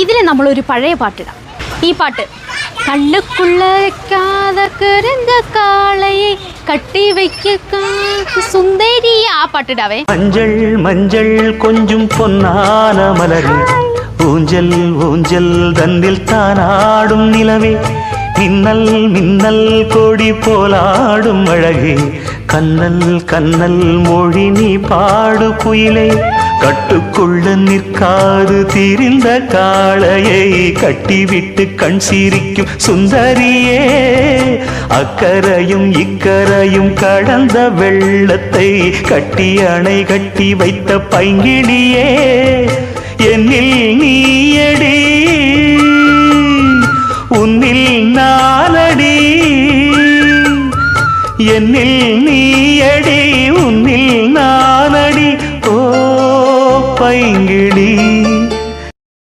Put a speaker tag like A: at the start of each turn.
A: ഇതിൽ നമ്മളൊരു പഴയ പാട്ടിടാം. ഈ പാട്ട് കള്ളുക്കുള്ള വെക്കാതെ കരഞ്ഞ കാളയെ കട്ടി വയ്ക്ക സുന്ദരി, ആ പാട്ടിടാവേ.
B: മഞ്ചൾ മഞ്ചൾ കൊഞ്ചും പൊന്നാന മലരെ ஊஞ்சல் ஊஞ்சல் தன்னில் தானாடும் நிலவே மின்னல் மின்னல் கொடி போலாடும் அழகே கண்ணல் கண்ணல் மொழி நீ பாடு குயிலே கட்டுக்குள்ள நிற்காது தீரிந்த காளையை கட்டிவிட்டு கண் சிரிக்கும் சுந்தரியே அக்கரையும் இக்கரையும் கடந்த வெள்ளத்தை கட்டி அணை கட்டி வைத்த பைங்கிளியே என்னில் நீயடி உன்னில் நானடி என்னில் நீயடி